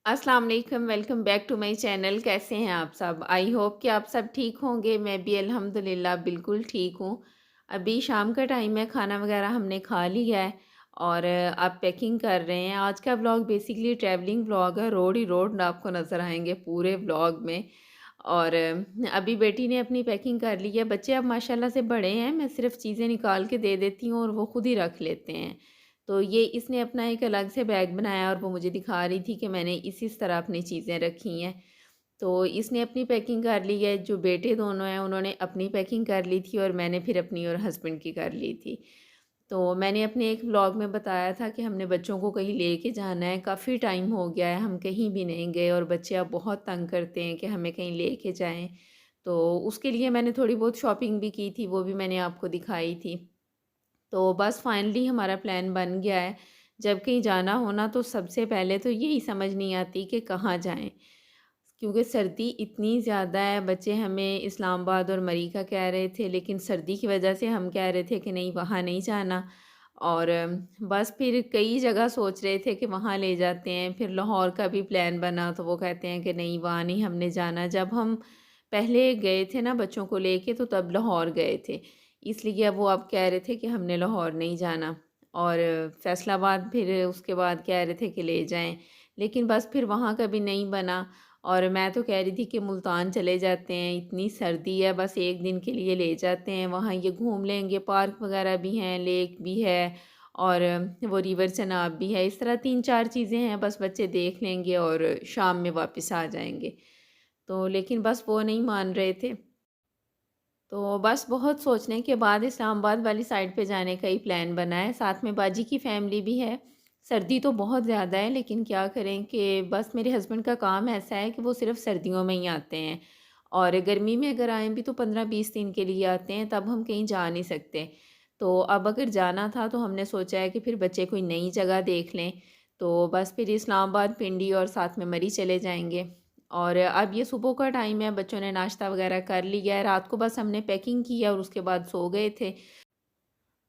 अस्सलाम वालेकुम, welcome back to my channel. कैसे हैं आप सब? आई होप कि आप सब ठीक होंगे। मैं भी अल्हम्दुलिल्लाह बिल्कुल ठीक हूँ। अभी शाम का टाइम है, खाना वगैरह हमने खा लिया है और अब पैकिंग कर रहे हैं। आज का व्लॉग बेसिकली ट्रैवलिंग व्लॉग है, रोड ही रोड आपको नज़र आएंगे पूरे व्लॉग में। और अभी बेटी ने अपनी पैकिंग कर ली है। बच्चे अब माशाल्लाह से बड़े हैं, मैं सिर्फ़ चीज़ें निकाल के दे देती हूँ और वो खुद ही रख लेते हैं। तो ये इसने अपना एक अलग से बैग बनाया और वो मुझे दिखा रही थी कि मैंने इस तरह अपनी चीज़ें रखी हैं। तो इसने अपनी पैकिंग कर ली है, जो बेटे दोनों हैं उन्होंने अपनी पैकिंग कर ली थी और मैंने फिर अपनी और हस्बैंड की कर ली थी। तो मैंने अपने एक व्लॉग में बताया था कि हमने बच्चों को कहीं लेके जाना है, काफ़ी टाइम हो गया है हम कहीं भी नहीं गए और बच्चे अब बहुत तंग करते हैं कि हमें कहीं लेके जाएँ। तो उसके लिए मैंने थोड़ी बहुत शॉपिंग भी की थी, वो भी मैंने आपको दिखाई थी। तो बस फाइनली हमारा प्लान बन गया है। जब कहीं जाना हो ना तो सबसे पहले तो यही समझ नहीं आती कि कहाँ जाएँ? क्योंकि सर्दी इतनी ज़्यादा है, बच्चे हमें इस्लामाबाद और मरी का कह रहे थे, लेकिन सर्दी की वजह से हम कह रहे थे कि नहीं वहाँ नहीं जाना। और बस फिर कई जगह सोच रहे थे कि वहाँ ले जाते हैं, फिर लाहौर का भी प्लान बना तो वो कहते हैं कि नहीं वहाँ नहीं हमने जाना। जब हम पहले गए थे ना बच्चों को लेके तो तब लाहौर गए थे, इसलिए अब वो अब कह रहे थे कि हमने लाहौर नहीं जाना। और फैसलाबाद फिर उसके बाद कह रहे थे कि ले जाएँ, लेकिन बस फिर वहाँ का भी नहीं बना। और मैं तो कह रही थी कि मुल्तान चले जाते हैं, इतनी सर्दी है, बस एक दिन के लिए ले जाते हैं, वहाँ ये घूम लेंगे, पार्क वगैरह भी हैं, लेक भी है और वो रिवर चनाब भी है। इस तरह 3-4 चीज़ें हैं, बस बच्चे देख लेंगे और शाम में वापस आ जाएँगे। तो लेकिन बस वो नहीं मान रहे थे। तो बस बहुत सोचने के बाद इस्लामाबाद वाली साइड पे जाने का ही प्लान बना है, साथ में बाजी की फ़ैमिली भी है। सर्दी तो बहुत ज़्यादा है, लेकिन क्या करें कि बस मेरे हस्बैंड का काम ऐसा है कि वो सिर्फ़ सर्दियों में ही आते हैं और गर्मी में अगर आएँ भी तो 15-20 दिन के लिए आते हैं, तब हम कहीं जा नहीं सकते। तो अब अगर जाना था तो हमने सोचा है कि फिर बच्चे कोई नई जगह देख लें, तो बस फिर इस्लामाबाद, पिंडी और साथ में मरी चले जाएँगे। और अब ये सुबह का टाइम है, बच्चों ने नाश्ता वगैरह कर लिया है, रात को बस हमने पैकिंग की है और उसके बाद सो गए थे।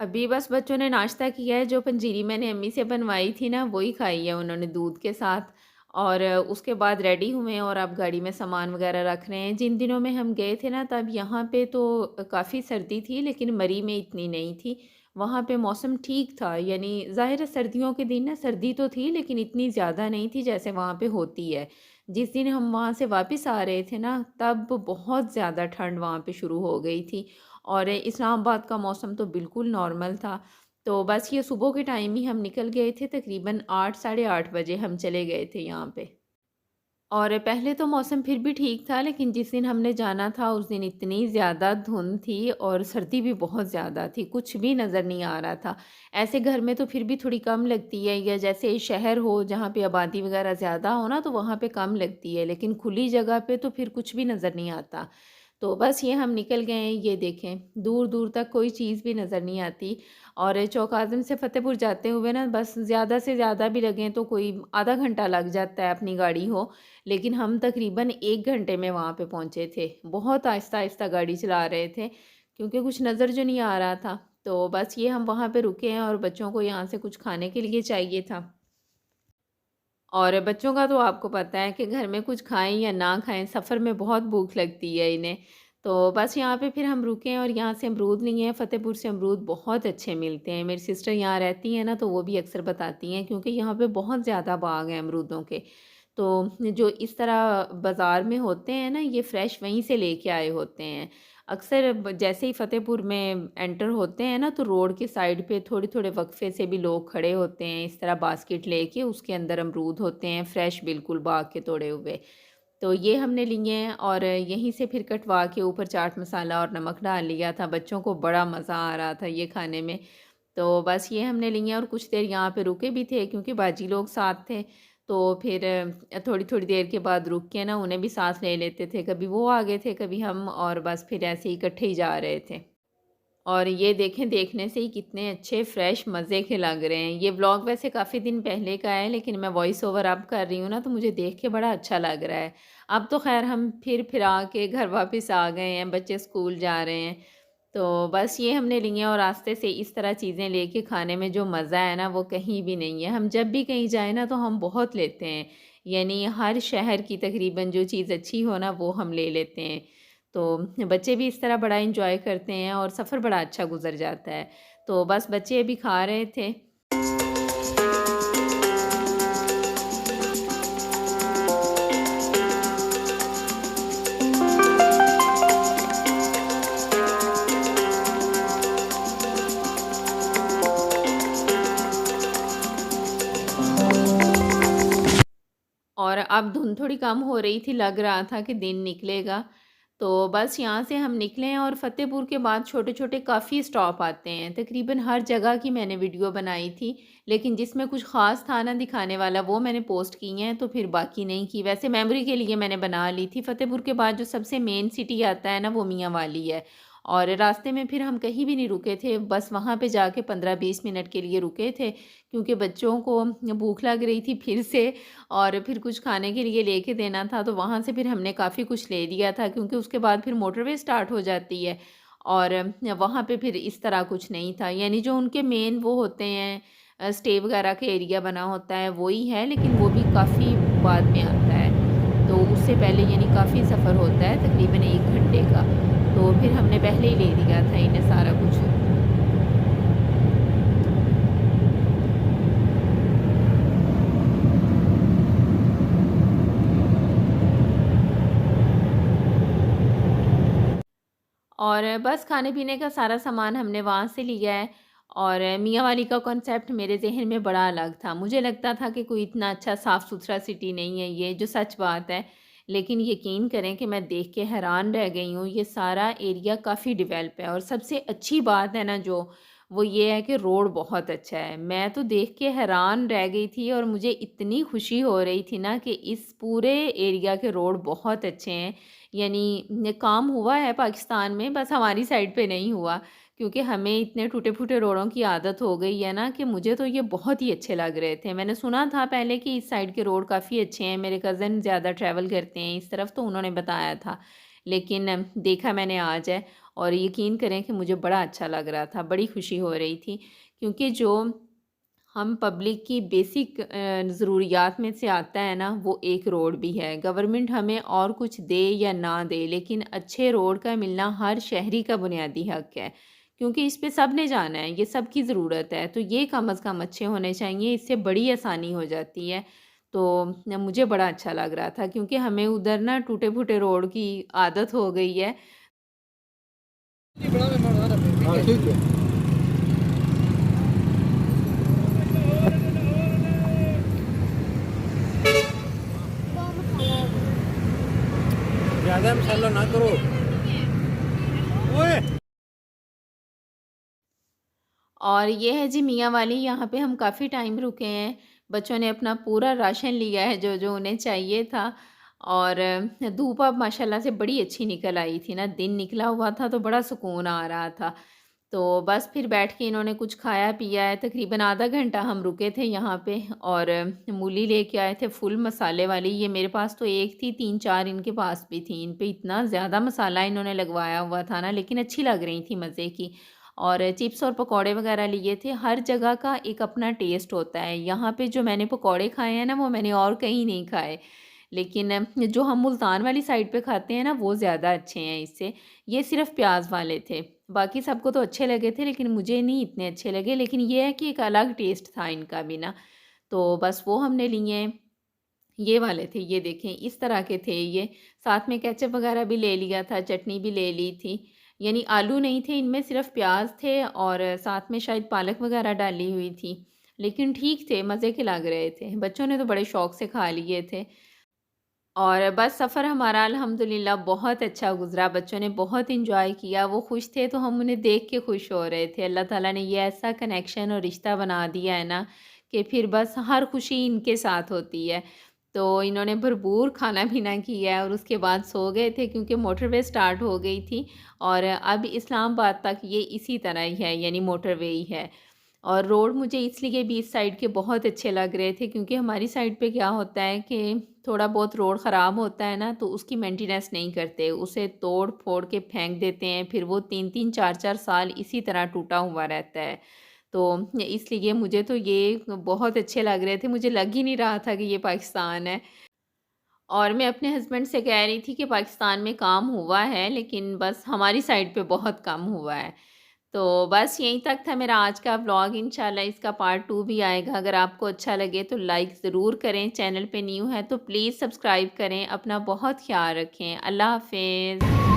अभी बस बच्चों ने नाश्ता किया है, जो पंजीरी मैंने अम्मी से बनवाई थी ना, वही खाई है उन्होंने दूध के साथ। और उसके बाद रेडी हुए हैं और अब गाड़ी में सामान वगैरह रख रहे हैं। जिन दिनों में हम गए थे ना, तब यहाँ पे तो काफ़ी सर्दी थी, लेकिन मरी में इतनी नहीं थी। वहाँ पे मौसम ठीक था, यानी ज़ाहिर है सर्दियों के दिन ना सर्दी तो थी, लेकिन इतनी ज़्यादा नहीं थी जैसे वहाँ पे होती है। जिस दिन हम वहाँ से वापस आ रहे थे ना, तब बहुत ज़्यादा ठंड वहाँ पे शुरू हो गई थी और इस्लामाबाद का मौसम तो बिल्कुल नॉर्मल था। तो बस ये सुबह के टाइम ही हम निकल गए थे, तकरीबन 8 साढ़े 8 बजे हम चले गए थे यहाँ पे। और पहले तो मौसम फिर भी ठीक था, लेकिन जिस दिन हमने जाना था उस दिन इतनी ज़्यादा धुंध थी और सर्दी भी बहुत ज़्यादा थी, कुछ भी नज़र नहीं आ रहा था। ऐसे घर में तो फिर भी थोड़ी कम लगती है, या जैसे शहर हो जहाँ पे आबादी वगैरह ज़्यादा हो ना, तो वहाँ पे कम लगती है, लेकिन खुली जगह पे तो फिर कुछ भी नज़र नहीं आता। तो बस ये हम निकल गए हैं, ये देखें दूर-दूर तक कोई चीज़ भी नज़र नहीं आती। और चौकाज़म से फ़तेहपुर जाते हुए ना बस ज़्यादा से ज़्यादा भी लगें तो कोई आधा घंटा लग जाता है, अपनी गाड़ी हो। लेकिन हम तकरीबन 1 घंटे में वहाँ पे पहुँचे थे। बहुत आहिस्ता-आहिस्ता गाड़ी चला रहे थे, क्योंकि कुछ नज़र जो नहीं आ रहा था। तो बस ये हम वहाँ पे रुके हैं और बच्चों को यहाँ से कुछ खाने के लिए चाहिए था। और बच्चों का तो आपको पता है कि घर में कुछ खाएँ या ना खाएँ, सफ़र में बहुत भूख लगती है इन्हें। तो बस यहाँ पे फिर हम रुके हैं और यहाँ से अमरूद लिए हैं। फ़तेहपुर से अमरूद बहुत अच्छे मिलते हैं। मेरी सिस्टर यहाँ रहती हैं ना, तो वो भी अक्सर बताती हैं, क्योंकि यहाँ पे बहुत ज़्यादा बाग हैं अमरूदों के। तो जो इस तरह बाज़ार में होते हैं ना, ये फ्रेश वहीं से लेके आए होते हैं। अक्सर जैसे ही फ़तेहपुर में एंटर होते हैं ना, तो रोड के साइड पे थोड़े-थोड़े वक्फे से भी लोग खड़े होते हैं, इस तरह बास्केट लेके, उसके अंदर अमरूद होते हैं फ्रेश बिल्कुल बाग के तोड़े हुए। तो ये हमने लिए हैं और यहीं से फिर कटवा के ऊपर चाट मसाला और नमक डाल लिया था। बच्चों को बड़ा मज़ा आ रहा था ये खाने में। तो बस ये हमने लिए और कुछ देर यहाँ पे रुके भी थे, क्योंकि बाजी लोग साथ थे। तो फिर थोड़ी-थोड़ी देर के बाद रुक के ना उन्हें भी साथ ले लेते थे। कभी वो आ गए थे, कभी हम, और बस फिर ऐसे ही इकट्ठे ही जा रहे थे। और ये देखें, देखने से ही कितने अच्छे फ्रेश मज़े के लग रहे हैं। ये व्लॉग वैसे काफ़ी दिन पहले का है, लेकिन मैं वॉइस ओवर अब कर रही हूँ ना, तो मुझे देख के बड़ा अच्छा लग रहा है। अब तो ख़ैर हम फिरा के घर वापस आ गए हैं, बच्चे स्कूल जा रहे हैं। तो बस ये हमने लिए और रास्ते से इस तरह चीज़ें लेके खाने में जो मज़ा है ना, वो कहीं भी नहीं है। हम जब भी कहीं जाएँ ना, तो हम बहुत लेते हैं। यानी हर शहर की तकरीबन जो चीज़ अच्छी हो ना वो हम ले लेते हैं। तो बच्चे भी इस तरह बड़ा एंजॉय करते हैं और सफ़र बड़ा अच्छा गुज़र जाता है। तो बस बच्चे अभी खा रहे थे। और अब धुंध थोड़ी कम हो रही थी, लग रहा था कि दिन निकलेगा। तो बस यहाँ से हम निकले और फ़तेहपुर के बाद छोटे-छोटे काफ़ी स्टॉप आते हैं। तकरीबन हर जगह की मैंने वीडियो बनाई थी, लेकिन जिसमें कुछ ख़ास था ना दिखाने वाला वो मैंने पोस्ट की हैं, तो फिर बाकी नहीं की। वैसे मेमोरी के लिए मैंने बना ली थी। फ़तेहपुर के बाद जो सबसे मेन सिटी आता है ना वो मियांवाली है। और रास्ते में फिर हम कहीं भी नहीं रुके थे, बस वहाँ पे जाके 15-20 मिनट के लिए रुके थे, क्योंकि बच्चों को भूख लग रही थी फिर से और फिर कुछ खाने के लिए लेके देना था। तो वहाँ से फिर हमने काफ़ी कुछ ले लिया था, क्योंकि उसके बाद फिर मोटरवे स्टार्ट हो जाती है और वहाँ पे फिर इस तरह कुछ नहीं था। यानी जो उनके मेन वो होते हैं स्टे वगैरह के एरिया बना होता है वही है, लेकिन वो भी काफ़ी बाद में आता है। तो उससे पहले यानी काफ़ी सफ़र होता है तकरीबन 1 घंटे का। तो फिर हमने पहले ही ले लिया था इन्हें सारा कुछ। और बस खाने-पीने का सारा सामान हमने वहाँ से लिया है। और मियाँ वाली का कॉन्सेप्ट मेरे ज़हन में बड़ा अलग था। मुझे लगता था कि कोई इतना अच्छा साफ़-सुथरा सिटी नहीं है ये, जो सच बात है। लेकिन यकीन करें कि मैं देख के हैरान रह गई हूँ, ये सारा एरिया काफ़ी डेवलप है और सबसे अच्छी बात है ना जो, वो ये है कि रोड बहुत अच्छा है। मैं तो देख के हैरान रह गई थी और मुझे इतनी खुशी हो रही थी ना कि इस पूरे एरिया के रोड बहुत अच्छे हैं। यानी ये काम हुआ है पाकिस्तान में, बस हमारी साइड पे नहीं हुआ, क्योंकि हमें इतने टूटे-फूटे रोडों की आदत हो गई है ना कि मुझे तो ये बहुत ही अच्छे लग रहे थे। मैंने सुना था पहले कि इस साइड के रोड काफ़ी अच्छे हैं, मेरे कज़न ज़्यादा ट्रैवल करते हैं इस तरफ तो उन्होंने बताया था। लेकिन देखा मैंने आज है और यकीन करें कि मुझे बड़ा अच्छा लग रहा था, बड़ी खुशी हो रही थी, क्योंकि जो हम पब्लिक की बेसिक ज़रूरियात में से आता है ना वो एक रोड भी है। गवर्नमेंट हमें और कुछ दे या ना दे, लेकिन अच्छे रोड का मिलना हर शहरी का बुनियादी हक है, क्योंकि इस पे सब ने जाना है, ये सबकी ज़रूरत है। तो ये कम अज़ कम अच्छे होने चाहिए, इससे बड़ी आसानी हो जाती है। तो मुझे बड़ा अच्छा लग रहा था, क्योंकि हमें उधर ना टूटे-फूटे रोड की आदत हो गई है। हाँ, ठीक है। ज़्यादा मसाला ना करो। ओए! और ये है जी मियाँ वाली, यहाँ पे हम काफ़ी टाइम रुके हैं। बच्चों ने अपना पूरा राशन लिया है जो-जो उन्हें चाहिए था। और धूप अब माशाल्लाह से बड़ी अच्छी निकल आई थी ना, दिन निकला हुआ था तो बड़ा सुकून आ रहा था। तो बस फिर बैठ के इन्होंने कुछ खाया पिया है, तकरीबन आधा घंटा हम रुके थे यहाँ पे। और मूली लेके आए थे फुल मसाले वाली, ये मेरे पास तो एक थी, 3-4 इनके पास भी थी। इन पे इतना ज़्यादा मसाला इन्होंने लगवाया हुआ था ना, लेकिन अच्छी लग रही थी, मज़े की। और चिप्स और पकौड़े वगैरह लिए थे। हर जगह का एक अपना टेस्ट होता है। यहाँ पे जो मैंने पकौड़े खाए हैं ना वो मैंने और कहीं नहीं खाए। लेकिन जो हम मुल्तान वाली साइड पे खाते हैं ना वो ज़्यादा अच्छे हैं इससे। ये सिर्फ़ प्याज़ वाले थे। बाकी सबको तो अच्छे लगे थे, लेकिन मुझे नहीं इतने अच्छे लगे। लेकिन ये है कि एक अलग टेस्ट था इनका भी ना। तो बस वो हमने लिए हैं। ये वाले थे, ये देखें इस तरह के थे ये। साथ में केचअप वगैरह भी ले लिया था, चटनी भी ले ली थी। यानी आलू नहीं थे इनमें, सिर्फ़ प्याज़ थे और साथ में शायद पालक वगैरह डाली हुई थी। लेकिन ठीक थे, मज़े के लग रहे थे। बच्चों ने तो बड़े शौक से खा लिए थे। और बस सफ़र हमारा अल्हम्दुलिल्लाह बहुत अच्छा गुज़रा, बच्चों ने बहुत एंजॉय किया, वो खुश थे तो हम उन्हें देख के खुश हो रहे थे। अल्लाह ताला ने ये ऐसा कनेक्शन और रिश्ता बना दिया है ना कि फिर बस हर खुशी इनके साथ होती है। तो इन्होंने भरपूर खाना-पीना किया और उसके बाद सो गए थे, क्योंकि मोटरवे स्टार्ट हो गई थी और अब इस्लामाबाद तक ये इसी तरह ही है, यानी मोटरवे ही है। और रोड मुझे इसलिए भी इस साइड के बहुत अच्छे लग रहे थे, क्योंकि हमारी साइड पे क्या होता है कि थोड़ा बहुत रोड ख़राब होता है ना तो उसकी मेंटेनेंस नहीं करते, उसे तोड़-फोड़ के फेंक देते हैं, फिर वो 3-3 4-4 साल इसी तरह टूटा हुआ रहता है। तो इसलिए मुझे तो ये बहुत अच्छे लग रहे थे, मुझे लग ही नहीं रहा था कि ये पाकिस्तान है। और मैं अपने हस्बैंड से कह रही थी कि पाकिस्तान में काम हुआ है, लेकिन बस हमारी साइड पे बहुत कम हुआ है। तो बस यहीं तक था मेरा आज का व्लॉग, इंशाल्लाह इसका पार्ट 2 भी आएगा। अगर आपको अच्छा लगे तो लाइक ज़रूर करें, चैनल पे न्यू है तो प्लीज़ सब्सक्राइब करें। अपना बहुत ख़्याल रखें। अल्लाह हाफ़िज़।